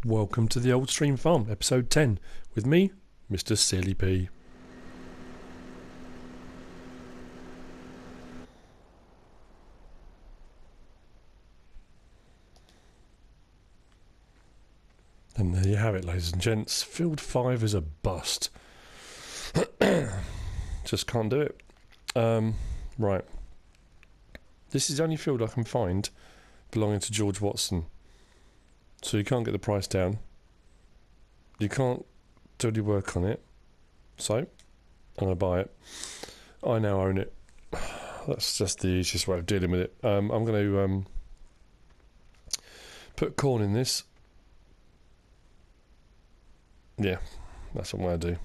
Welcome to the Old Stream Farm, episode 10, with me, Mr. Silly P. And there you have it, ladies and gents. Field 5 is a bust. Just can't do it. Right. This is the only field I can find belonging to George Watson. So you can't get the price down. You can't do any work on it. So, I'm going to buy it. I now own it. That's just the easiest way of dealing with it. I'm going to put corn in this. Yeah, that's what I'm going to do.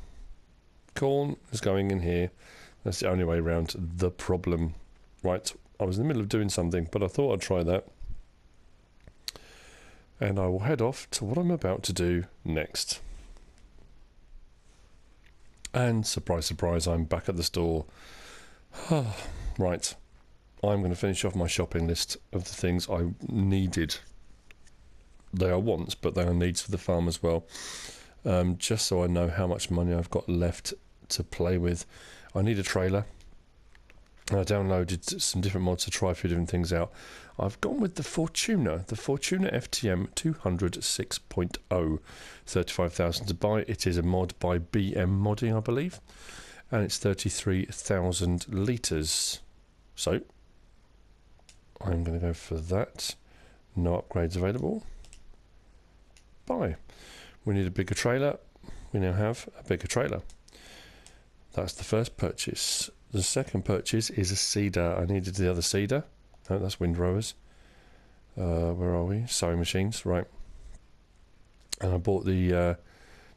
Corn is going in here. That's the only way around the problem. Right, I was in the middle of doing something, but I thought I'd try that. And I will head off to what I'm about to do next. And surprise, surprise, I'm back at the store. Right, I'm going to finish off my shopping list of the things I needed. They are wants, but they are needs for the farm as well. Just so I know how much money I've got left to play with. I need a trailer. I downloaded some different mods to try a few different things out. I've gone with the Fortuna FTM 206.0, 35,000 to buy. It is a mod by BM Modding, I believe, and it's 33,000 litres. So, I'm going to go for that. No upgrades available. Buy. We need a bigger trailer. We now have a bigger trailer. That's the first purchase. The second purchase is a seeder. I needed the other seeder. No, that's windrowers. Where are we? Sowing machines, right. And I bought the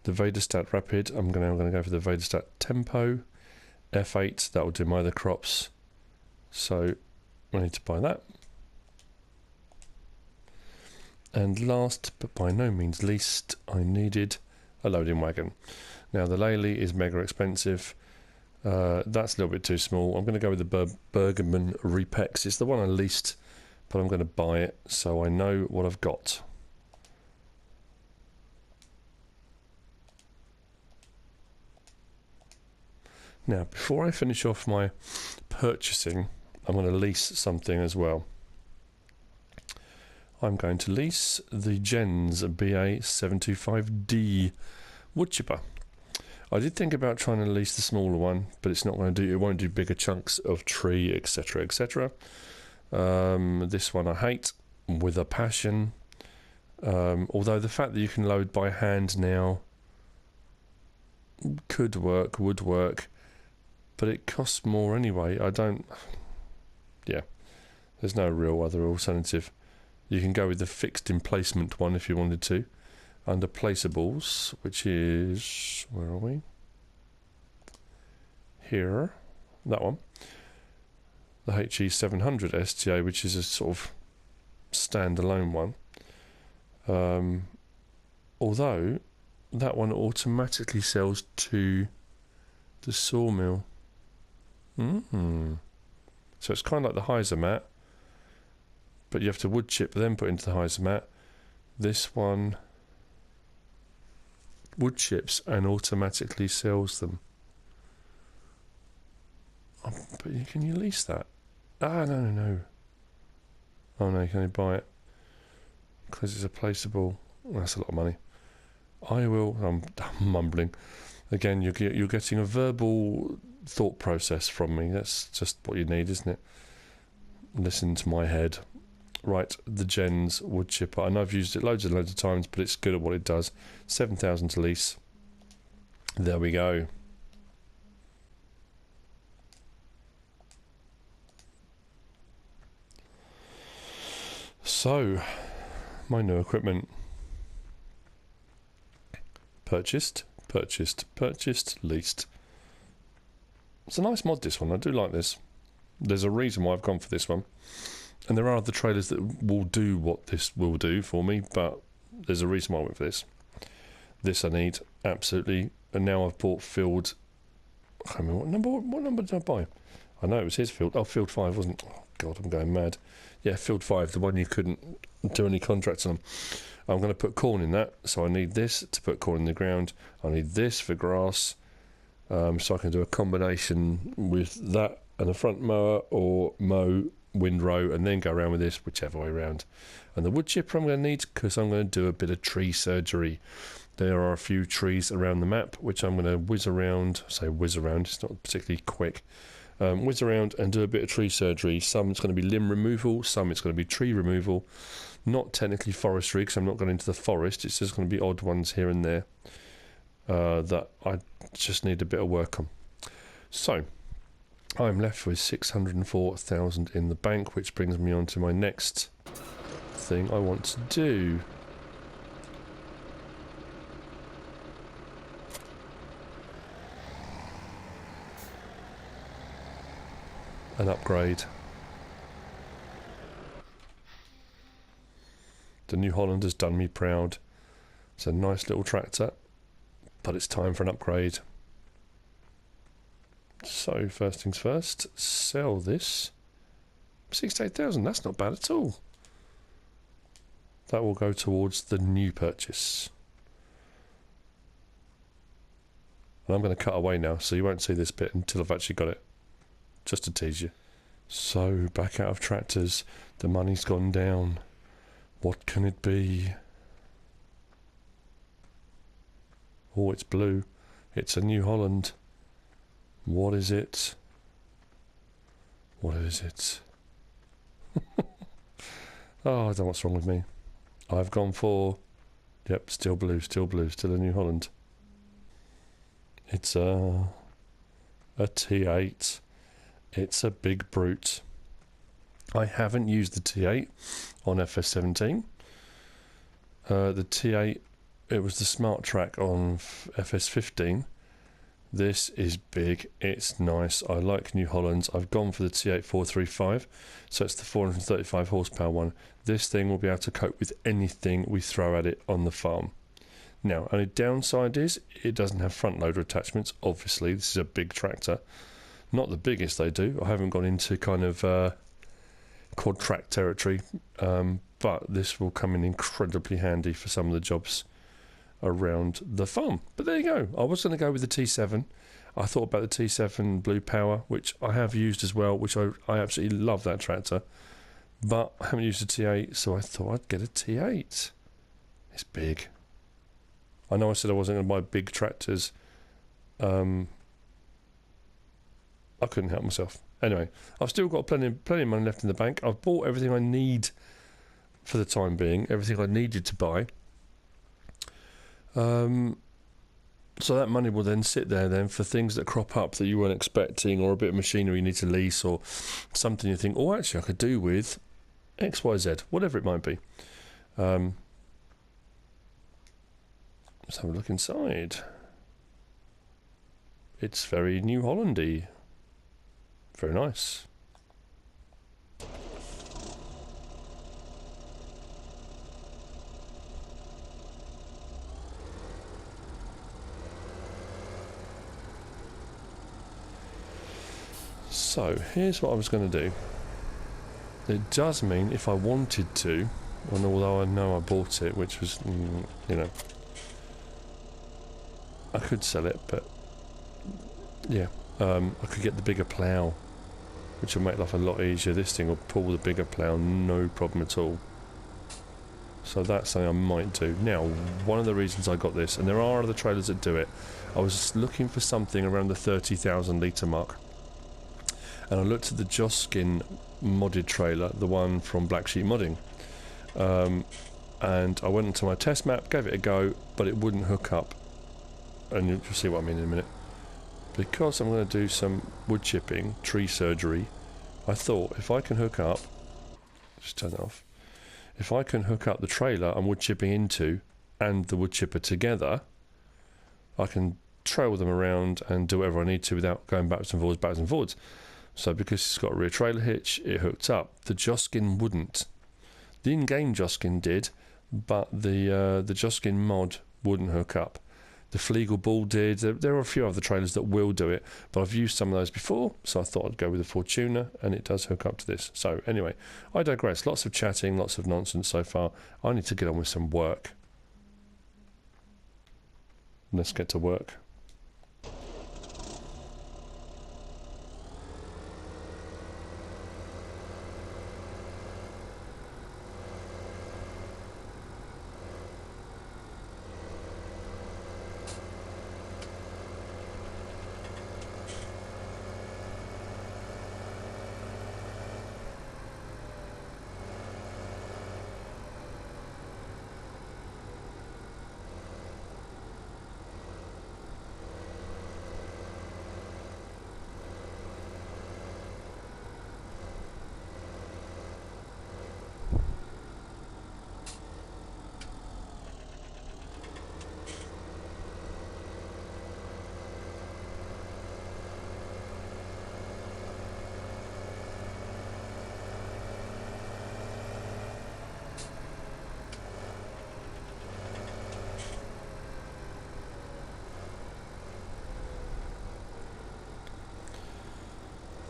Vaderstad Rapid. I'm going to go for the Vaderstad Tempo F8. That will do my other crops. So I need to buy that. And last, but by no means least, I needed a loading wagon. Now the Lely is mega expensive. That's a little bit too small. I'm going to go with the Bergmann Repex. It's the one I leased, but I'm going to buy it so I know what I've got. Now, before I finish off my purchasing, I'm going to lease something as well. I'm going to lease the Jenz BA 725D woodchipper. I did think about trying to lease the smaller one, but it's not going to do. It won't do bigger chunks of tree, etc., etc. This one I hate with a passion. Although the fact that you can load by hand now would work, but it costs more anyway. Yeah, there's no real other alternative. You can go with the fixed emplacement one if you wanted to. Under placeables, which is, where are we? Here, that one. The HE700 STA, which is a sort of standalone one. Although, that one automatically sells to the sawmill. So it's kind of like the hyzer mat, but you have to wood chip, then put into the hyzer mat. This one wood chips and automatically sells them. Oh, but can you lease that? No. Oh no, you can only buy it because it's a placeable. That's a lot of money. I'm mumbling. Again, you're getting a verbal thought process from me. That's just what you need, isn't it? Listen to my head. Right, the Jenz wood chipper. I know I've used it loads and loads of times, but it's good at what it does. 7,000 to lease. There we go. So, my new equipment. Purchased, leased. It's a nice mod, this one. I do like this. There's a reason why I've gone for this one. And there are other trailers that will do what this will do for me, but there's a reason why I went for this. This I need, absolutely. And now I've bought field... I can't remember what number did I buy? I know it was his field. Oh, field 5, wasn't it? Oh, God, I'm going mad. Yeah, field 5, the one you couldn't do any contracts on. I'm going to put corn in that, so I need this to put corn in the ground. I need this for grass, so I can do a combination with that and a front mower, or mow windrow and then go around with this, whichever way around. And the wood chipper I'm going to need because I'm going to do a bit of tree surgery. There are a few trees around the map which I'm going to whiz around. Say whiz around, it's not particularly quick. Whiz around and do a bit of tree surgery. Some it's going to be limb removal, some it's going to be tree removal. Not technically forestry because I'm not going into the forest, it's just going to be odd ones here and there that I just need a bit of work on. So I'm left with 604,000 in the bank, which brings me on to my next thing I want to do. An upgrade. The New Holland has done me proud. It's a nice little tractor, but it's time for an upgrade. So first things first, sell this. 68,000, that's not bad at all. That will go towards the new purchase. And I'm going to cut away now, so you won't see this bit until I've actually got it. Just to tease you. So, back out of tractors. The money's gone down. What can it be? Oh, it's blue. It's a New Holland. What is it? What is it? Oh, I don't know what's wrong with me. I've gone for... Yep, still blue, still a New Holland. It's a T8. It's a big brute. I haven't used the T8 on FS17. The T8, it was the Smart Track on FS15. This is big, it's nice. I like New Hollands. I've gone for the T8.435, so it's the 435 horsepower one. This thing will be able to cope with anything we throw at it on the farm. Now, only downside is it doesn't have front loader attachments. Obviously, this is a big tractor. Not the biggest they do. I haven't gone into kind of quad track territory, but this will come in incredibly handy for some of the jobs around the farm. But there you go. I was going to go with the T7. I thought about the T7 Blue Power, which I have used as well, which I absolutely love that tractor. But I haven't used the T8, so I thought I'd get a T8. It's big. I know I said I wasn't going to buy big tractors. I couldn't help myself. Anyway, I've still got plenty of money left in the bank. I've bought everything I need for the time being, everything I needed to buy. So that money will then sit there then for things that crop up that you weren't expecting, or a bit of machinery you need to lease, or something you think, oh, actually I could do with X, Y, Z, whatever it might be. Let's have a look inside. It's very New Hollandy. Very nice. So, here's what I was going to do. It does mean if I wanted to, and although I know I bought it, which was, you know, I could sell it, but yeah, I could get the bigger plough, which will make life a lot easier. This thing will pull the bigger plough, no problem at all. So that's something I might do. Now, one of the reasons I got this, and there are other trailers that do it, I was looking for something around the 30,000 litre mark. And I looked at the Joskin modded trailer, the one from Black Sheep Modding. And I went into my test map, gave it a go, but it wouldn't hook up. And you'll see what I mean in a minute. Because I'm going to do some wood chipping, tree surgery, I thought if I can hook up, just turn it off, if I can hook up the trailer I'm wood chipping into and the wood chipper together, I can trail them around and do whatever I need to without going backwards and forwards. So because it's got a rear trailer hitch, it hooked up. The Joskin wouldn't. The in-game Joskin did, but the Joskin mod wouldn't hook up. The Flegel Bull did. There are a few other trailers that will do it, but I've used some of those before, so I thought I'd go with the Fortuna, and it does hook up to this. So anyway, I digress. Lots of chatting, lots of nonsense so far. I need to get on with some work. Let's get to work.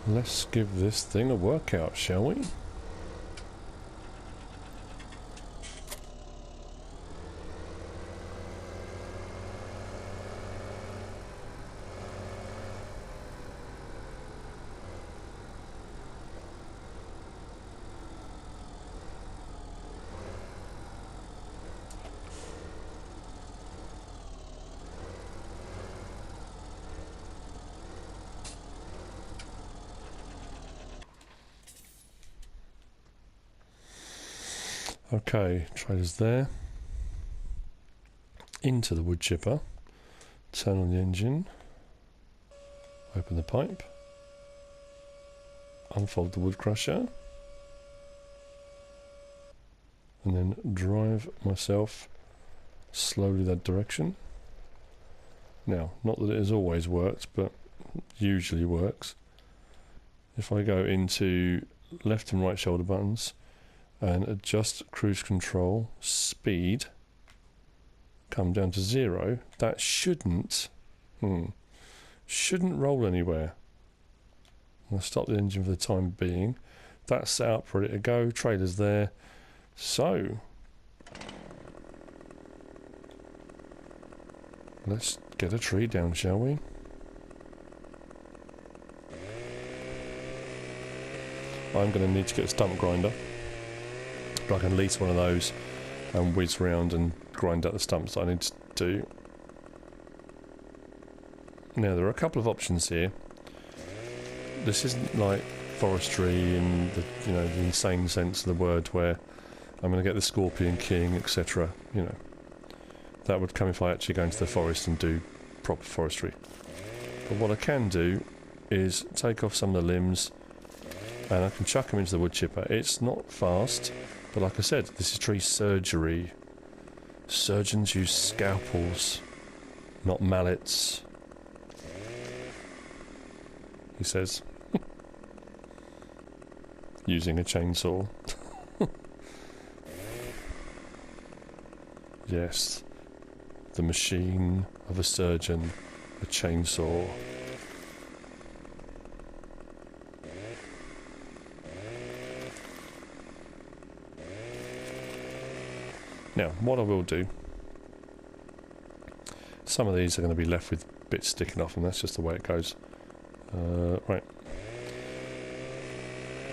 Let's give this thing a workout, shall we? Okay, trailer's there. Into the wood chipper. Turn on the engine. Open the pipe. Unfold the wood crusher. And then drive myself slowly that direction. Now, not that it has always worked, but usually works. If I go into left and right shoulder buttons, and adjust cruise control speed, come down to 0, that shouldn't roll anywhere. I'll stop the engine for the time being. That's set up, ready to go, trailer's there. So let's get a tree down, shall we? I'm going to need to get a stump grinder. But I can lease one of those and whiz round and grind out the stumps that I need to do. Now there are a couple of options here. This isn't like forestry in the the insane sense of the word, where I'm going to get the Scorpion King, etc. That would come if I actually go into the forest and do proper forestry. But what I can do is take off some of the limbs, and I can chuck them into the wood chipper. It's not fast. But like I said, this is tree surgery. Surgeons use scalpels, not mallets, he says, using a chainsaw. Yes, the machine of a surgeon, a chainsaw. Now, what I will do, some of these are going to be left with bits sticking off, and that's just the way it goes. Right.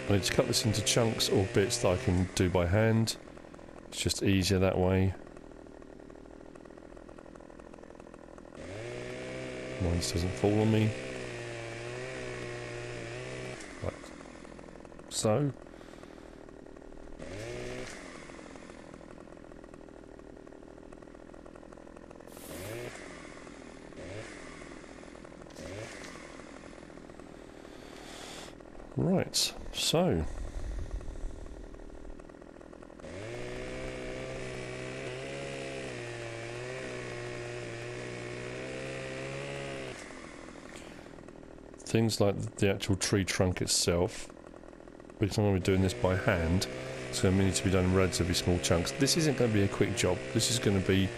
I need to cut this into chunks or bits that I can do by hand. It's just easier that way. Mine just doesn't fall on me. Right. So. Right, so things like the actual tree trunk itself, because I'm going to be doing this by hand, it's going to need to be done in relatively small chunks. This isn't going to be a quick job. This is going to be,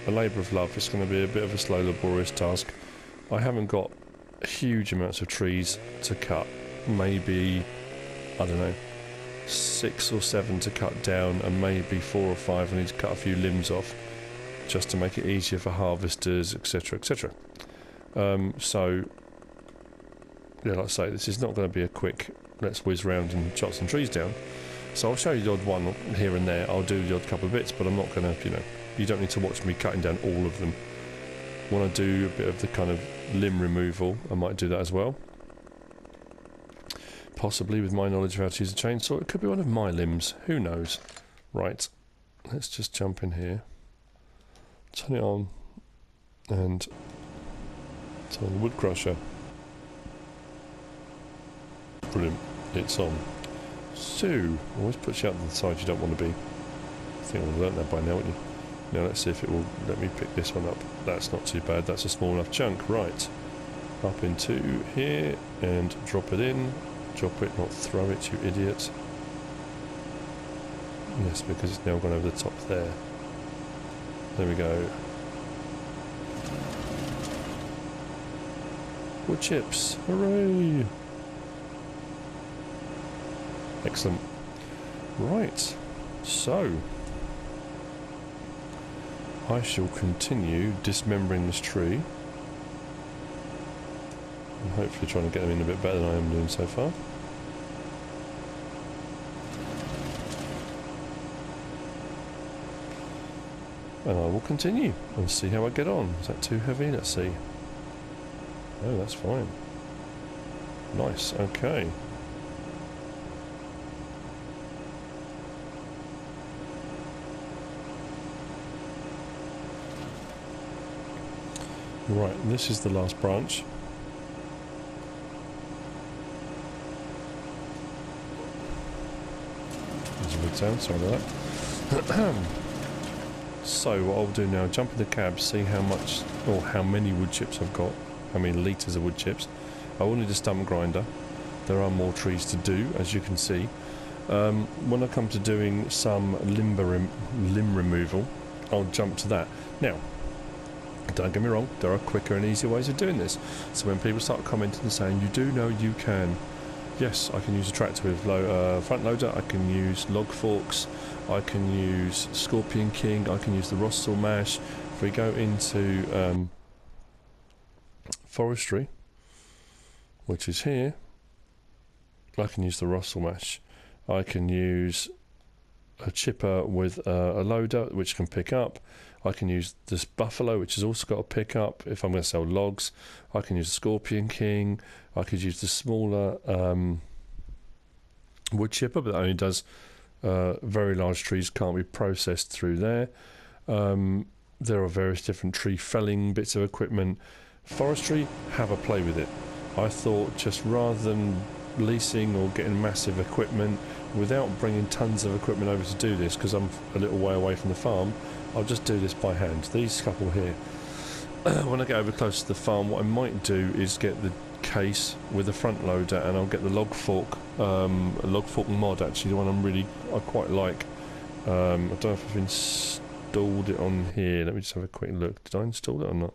a labour of love. It's going to be a bit of a slow, laborious task. I haven't got huge amounts of trees to cut. Maybe, I don't know, 6 or 7 to cut down, and maybe 4 or 5 I need to cut a few limbs off, just to make it easier for harvesters, etc, etc. So, yeah, like I say, this is not going to be a quick, let's whiz round and chop some trees down. So I'll show you the odd one here and there. I'll do the odd couple of bits, but I'm not going to, you know, you don't need to watch me cutting down all of them. When I do a bit of the kind of limb removal, I might do that as well. Possibly with my knowledge of how to use a chainsaw. It could be one of my limbs, who knows. Right, let's just jump in here. Turn it on, and turn on the wood crusher. Brilliant, it's on. So, always puts you out to the side you don't want to be. I think I've learnt that by now, wouldn't you? Now let's see if it will let me pick this one up. That's not too bad, that's a small enough chunk. Right, up into here, and drop it in. Drop it, not throw it, you idiot. Yes, because it's now gone over the top there. There we go. Wood chips, hooray! Excellent. Right, so I shall continue dismembering this tree and hopefully trying to get them in a bit better than I am doing so far. And I will continue and see how I get on. Is that too heavy? Let's see. Oh, that's fine. Nice, okay. Right, this is the last branch. There's a good sound, sorry about that. So what I'll do now, jump in the cab, see how much, or how many wood chips I've got, how many litres of wood chips. I will need a stump grinder. There are more trees to do, as you can see. When I come to doing some limb removal, I'll jump to that. Now, don't get me wrong, there are quicker and easier ways of doing this. So when people start commenting and saying, you do know you can, yes, I can use a tractor with front loader, I can use log forks, I can use Scorpion King, I can use the Rossel mash. If we go into forestry, which is here, I can use the Rossel mash. I can use a chipper with a loader which can pick up. I can use this buffalo which has also got a pickup if I'm going to sell logs. I can use the Scorpion King. I could use the smaller wood chipper, but that only does very large trees, can't be processed through there. There are various different tree felling bits of equipment. Forestry, have a play with it. I thought just rather than leasing or getting massive equipment without bringing tons of equipment over to do this, because I'm a little way away from the farm, I'll just do this by hand. These couple here, when I get over close to the farm, what I might do is get the case with a front loader, and I'll get the log fork mod, actually, the one I quite like. I don't know if I've installed it on here. Let me just have a quick look. Did I install it or not?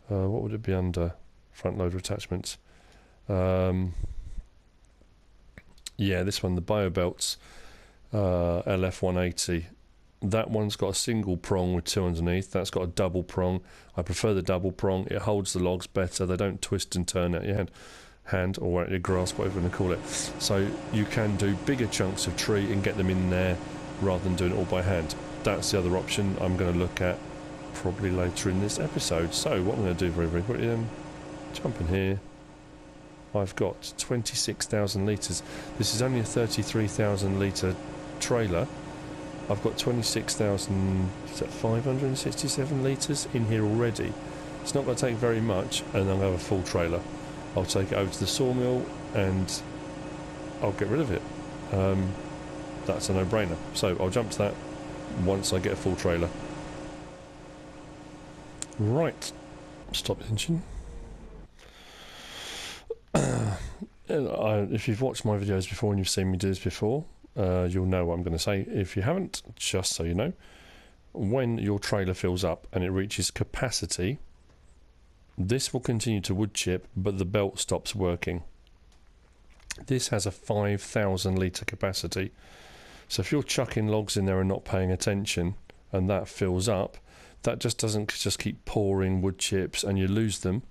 What would it be under? Front loader attachments. Yeah, this one, the BioBelts LF180. That one's got a single prong with 2 underneath. That's got a double prong. I prefer the double prong. It holds the logs better. They don't twist and turn out your hand or out your grasp, whatever you want to call it. So you can do bigger chunks of tree and get them in there rather than doing it all by hand. That's the other option I'm going to look at probably later in this episode. So what I'm going to do very, very quickly then, jump in here. I've got 26,000 litres. This is only a 33,000 litre trailer. I've got 26,567 litres in here already. It's not going to take very much, and I'll have a full trailer. I'll take it over to the sawmill and I'll get rid of it. That's a no-brainer. So I'll jump to that once I get a full trailer. Right, stop the engine. If you've watched my videos before and you've seen me do this before, you'll know what I'm going to say. If you haven't, just so you know, when your trailer fills up and it reaches capacity, this will continue to wood chip, but the belt stops working. This has a 5,000 litre capacity. So if you're chucking logs in there and not paying attention and that fills up, that just doesn't just keep pouring wood chips and you lose them.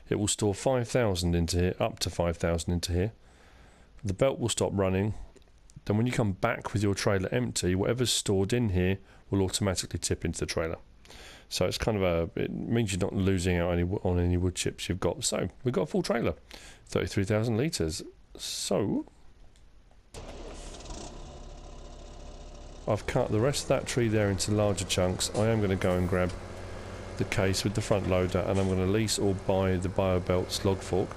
It will store 5,000 into here, up to 5,000 into here. The belt will stop running. Then when you come back with your trailer empty, whatever's stored in here will automatically tip into the trailer. So it's kind of it means you're not losing out on any wood chips you've got. So we've got a full trailer, 33,000 litres. So I've cut the rest of that tree there into larger chunks. I am going to go and grab the case with the front loader, and I'm going to lease or buy the BioBelts log fork.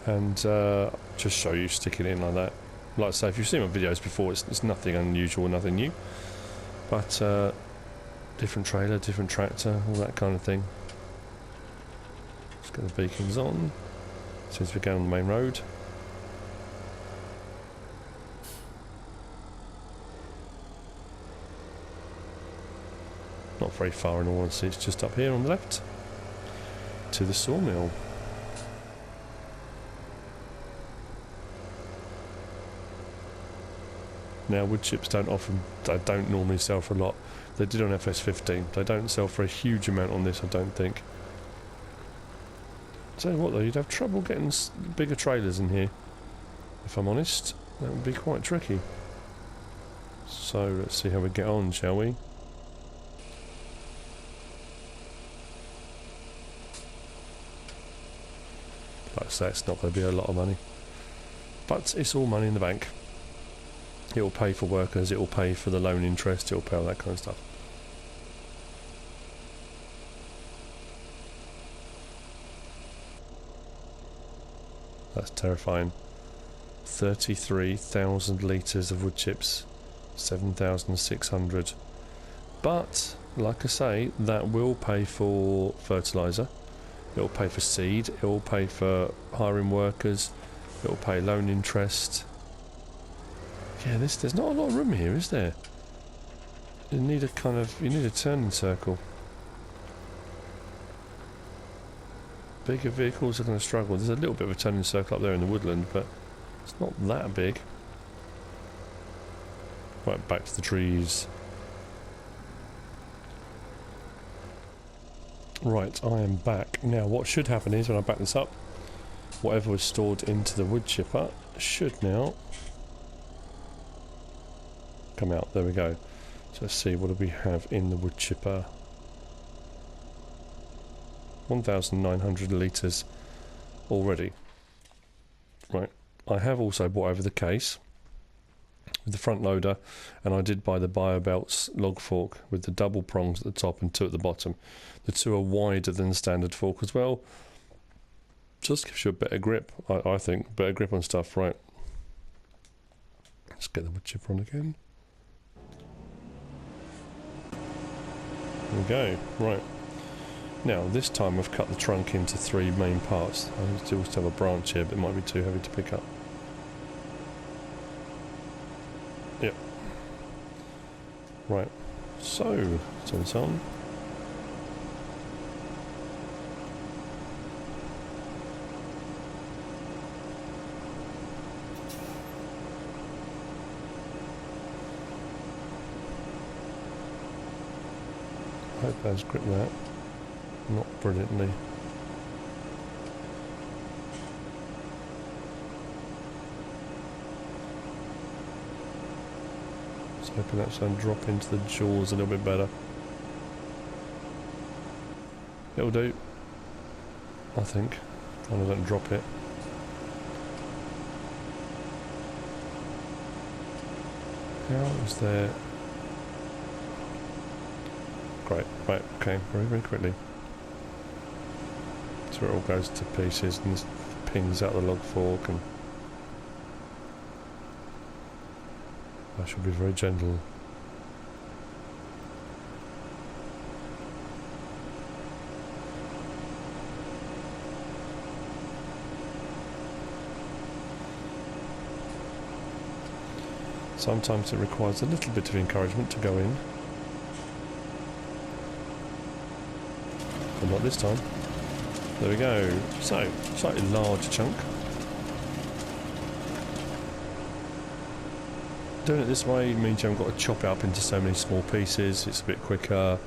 And just show you sticking it in like that. Like I say, if you've seen my videos before, it's nothing unusual, nothing new. But different trailer, different tractor, all that kind of thing. Let's get the beacons on. Since we're going on the main road. Not very far in all honesty, it's just up here on the left. To the sawmill. Now wood chips don't normally sell for a lot. They did on FS15. They don't sell for a huge amount on this, I don't think. Tell you what though, you'd have trouble getting bigger trailers in here. If I'm honest, that would be quite tricky. So let's see how we get on, shall we? Like I say, it's not going to be a lot of money. But it's all money in the bank. It will pay for workers, it will pay for the loan interest, it will pay all that kind of stuff. That's terrifying. 33,000 litres of wood chips, 7,600. But, like I say, that will pay for fertiliser, it will pay for seed, it will pay for hiring workers, it will pay loan interest. Yeah, there's not a lot of room here, is there? You need a turning circle. Bigger vehicles are going to struggle. There's a little bit of a turning circle up there in the woodland, but it's not that big. Right, back to the trees. Right, I am back. Now, what should happen is, when I back this up, whatever was stored into the wood chipper should now come out. There we go. So let's see, what do we have in the wood chipper? 1,900 litres already. Right, I have also bought over the case with the front loader, and I did buy the BioBelts log fork with the double prongs at the top and 2 at the bottom. The 2 are wider than the standard fork as well. Just gives you a better grip, I think. Better grip on stuff, right. Let's get the wood chipper on again. There we go, right. Now, this time I've cut the trunk into 3 main parts. I still have a branch here, but it might be too heavy to pick up. Yep. Right, so it's on. I hope that's gripped that. Not brilliantly. Just hoping that's going to drop into the jaws a little bit better. It'll do, I think. I don't drop it. How is there? Great, right, okay, very quickly. So it all goes to pieces and this pings out the log fork, and I should be very gentle. Sometimes it requires a little bit of encouragement to go in. But not this time. There we go. So, slightly larger chunk. Doing it this way means you haven't got to chop it up into so many small pieces. It's a bit quicker,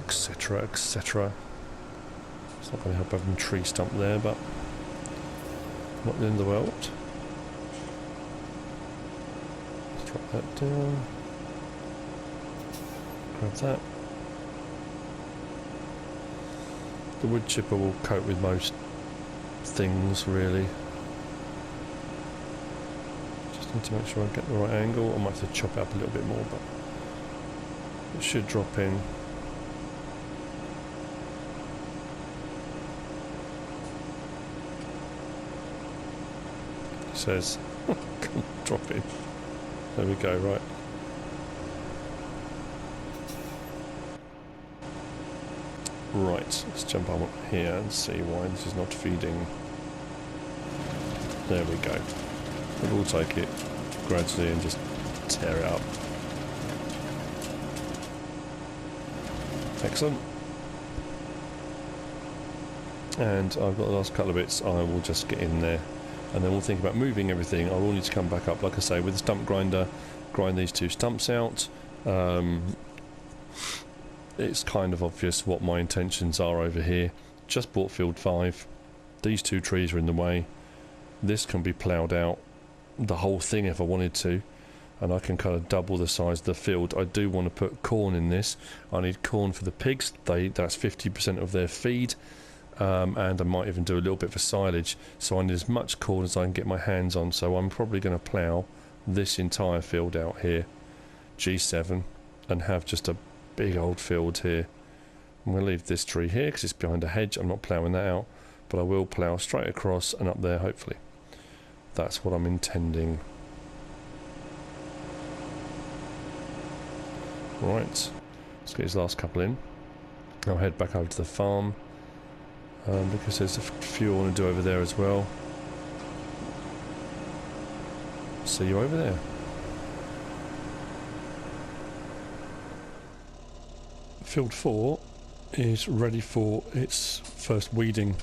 etc, etc. It's not going to help having a tree stump there, but not the end of the world. Let's drop that down. Grab that. The wood chipper will cope with most things, really. Just need to make sure I get the right angle. I might have to chop it up a little bit more, but it should drop in. It says, come drop in. There we go, right. Right, let's jump on here and see why this is not feeding. There we go. We'll take it gradually and just tear it up. Excellent. And I've got the last couple of bits. I will just get in there and then we'll think about moving everything. I will need to come back up, like I say, with the stump grinder, grind these two stumps out. It's kind of obvious what my intentions are over here. Just bought field 5. These two trees are in the way. This can be ploughed out, the whole thing if I wanted to, and I can kind of double the size of the field. I do want to put corn in this. I need corn for the pigs. That's 50% of their feed, and I might even do a little bit for silage. So I need as much corn as I can get my hands on. So I'm probably going to plough this entire field out here, G7, and have just a big old field here. I'm going to leave this tree here because it's behind a hedge. I'm not ploughing that out, but I will plough straight across and up there, hopefully. That's what I'm intending. Right, let's get his last couple in. I'll head back over to the farm because there's a few I want to do over there as well. See you over there. Field 4 is ready for its first weeding.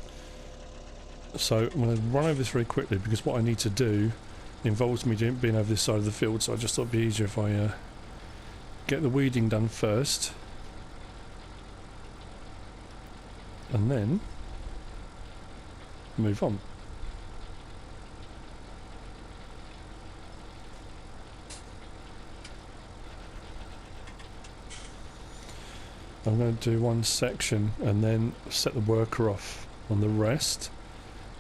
So I'm going to run over this very quickly because what I need to do involves me being over this side of the field, so I just thought it'd be easier if I get the weeding done first and then move on. I'm going to do one section and then set the worker off on the rest.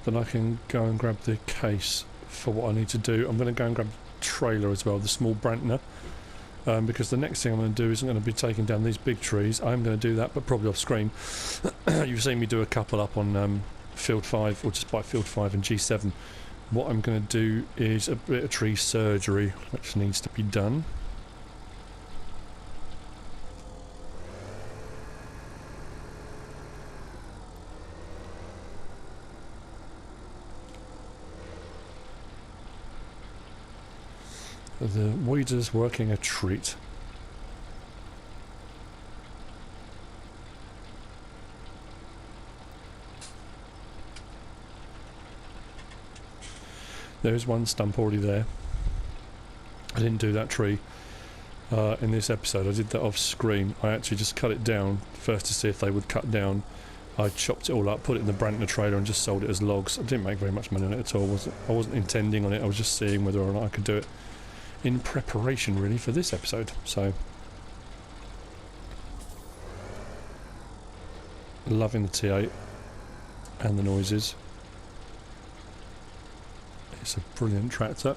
Then I can go and grab the case for what I need to do. I'm going to go and grab the trailer as well, the small Brantner, because the next thing I'm going to do is I'm going to be taking down these big trees. I'm going to do that, but probably off screen. You've seen me do a couple up on Field 5, or just by Field 5 and G7. What I'm going to do is a bit of tree surgery, which needs to be done. The weeder's working a treat. There's one stump already there. I didn't do that tree in this episode. I did that off screen. I actually just cut it down first to see if they would cut down. I chopped it all up, put it in the Brantner trailer and just sold it as logs. I didn't make very much money on it at all. I wasn't intending on it. I was just seeing whether or not I could do it in preparation really for this episode. So loving the T8 and the noises. It's a brilliant tractor.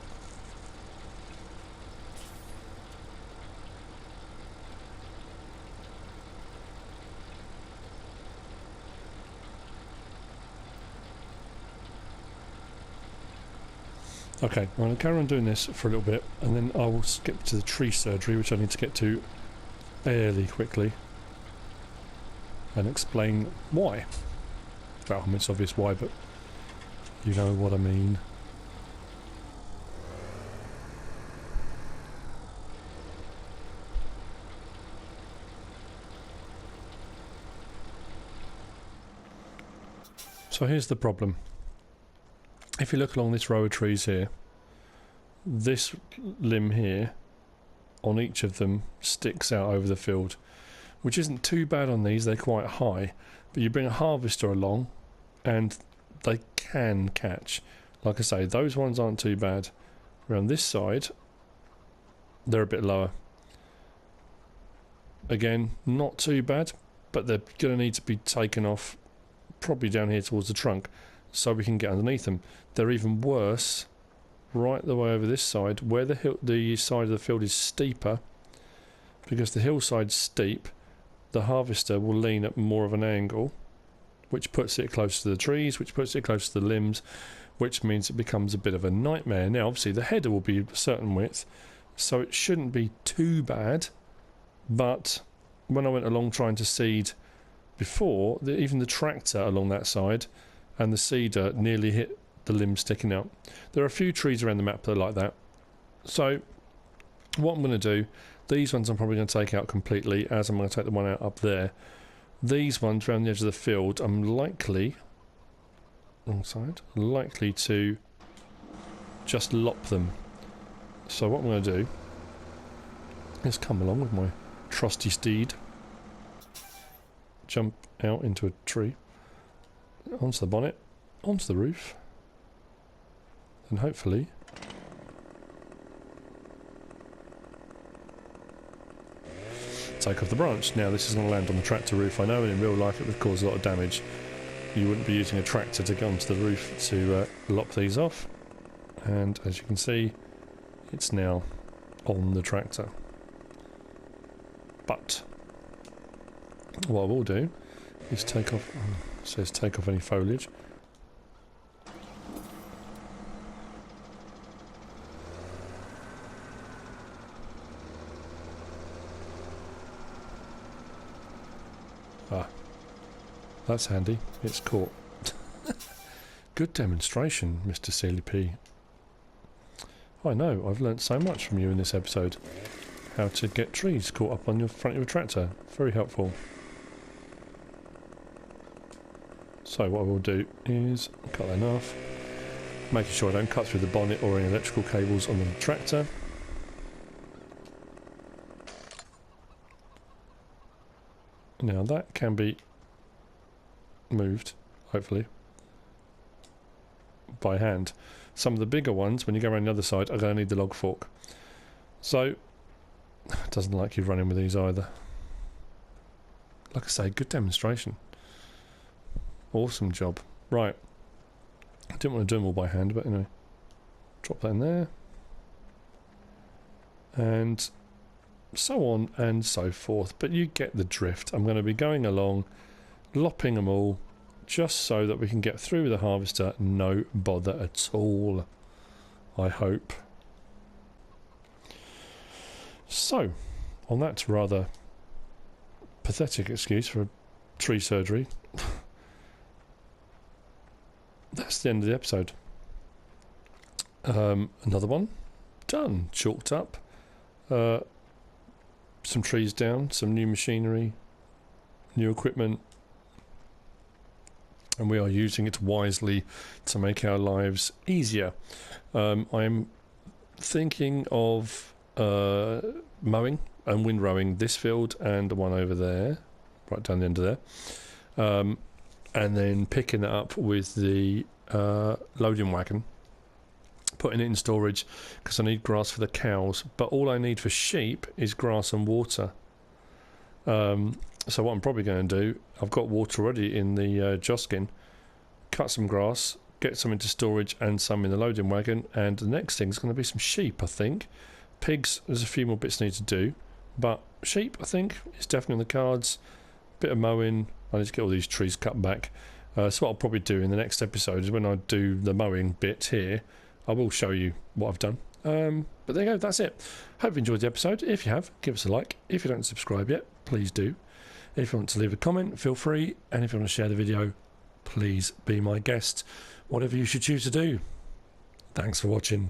Okay, I'm going to carry on doing this for a little bit and then I will skip to the tree surgery, which I need to get to fairly quickly, and explain why. Well, I mean, it's obvious why, but you know what I mean. So here's the problem. If you look along this row of trees here, this limb here on each of them sticks out over the field, which isn't too bad on these, they're quite high, but you bring a harvester along and they can catch. Like I say, those ones aren't too bad. Around this side, they're a bit lower. Again, not too bad, but they're going to need to be taken off probably down here towards the trunk so we can get underneath them. They're even worse right the way over this side where the side of the field is steeper, because the hillside's steep. The harvester will lean at more of an angle, which puts it close to the trees, which puts it close to the limbs, which means it becomes a bit of a nightmare. Now obviously the header will be a certain width, so it shouldn't be too bad, but when I went along trying to seed before, even the tractor along that side and the seeder nearly hit the limb sticking out. There are a few trees around the map that are like that. So what I'm going to do, these ones I'm probably going to take out completely, as I'm going to take the one out up there. These ones around the edge of the field, I'm likely, wrong side, likely to just lop them. So what I'm going to do is come along with my trusty steed, jump out into a tree, onto the bonnet, onto the roof, and hopefully take off the branch. Now this is going to land on the tractor roof, I know, and in real life it would cause a lot of damage. You wouldn't be using a tractor to get onto the roof to lop these off, and as you can see, it's now on the tractor. But what I will do is take off, it says take off any foliage. Ah, that's handy, it's caught. Good demonstration, Mr. Sealy P. I know, I've learnt so much from you in this episode. How to get trees caught up on your front of your tractor. Very helpful. So what I will do is cut that off, making sure I don't cut through the bonnet or any electrical cables on the tractor. Now that can be moved, hopefully, by hand. Some of the bigger ones, when you go around the other side, are going to need the log fork. So, it doesn't like you running with these either. Like I say, good demonstration. Awesome job. Right. I didn't want to do them all by hand, but anyway. Drop that in there. And so on and so forth. But you get the drift. I'm going to be going along, lopping them all, just so that we can get through the harvester, no bother at all, I hope. So, on that rather pathetic excuse for tree surgery, that's the end of the episode. Another one, done, chalked up, some trees down, some new machinery, new equipment, and we are using it wisely to make our lives easier. I'm thinking of mowing and windrowing this field and the one over there, right down the end of there, and then picking it up with the loading wagon, putting it in storage because I need grass for the cows, but all I need for sheep is grass and water. So what I'm probably going to do, I've got water already in the Joskin, cut some grass, get some into storage and some in the loading wagon, and the next thing is going to be some sheep, I think. Pigs, there's a few more bits I need to do, but sheep, I think, is definitely on the cards. Bit of mowing, I need to get all these trees cut back. So what I'll probably do in the next episode is when I do the mowing bit here, I will show you what I've done. But there you go, that's it. Hope you enjoyed the episode. If you have, give us a like. If you don't subscribe yet, please do. If you want to leave a comment, feel free. And if you want to share the video, please be my guest. Whatever you should choose to do. Thanks for watching.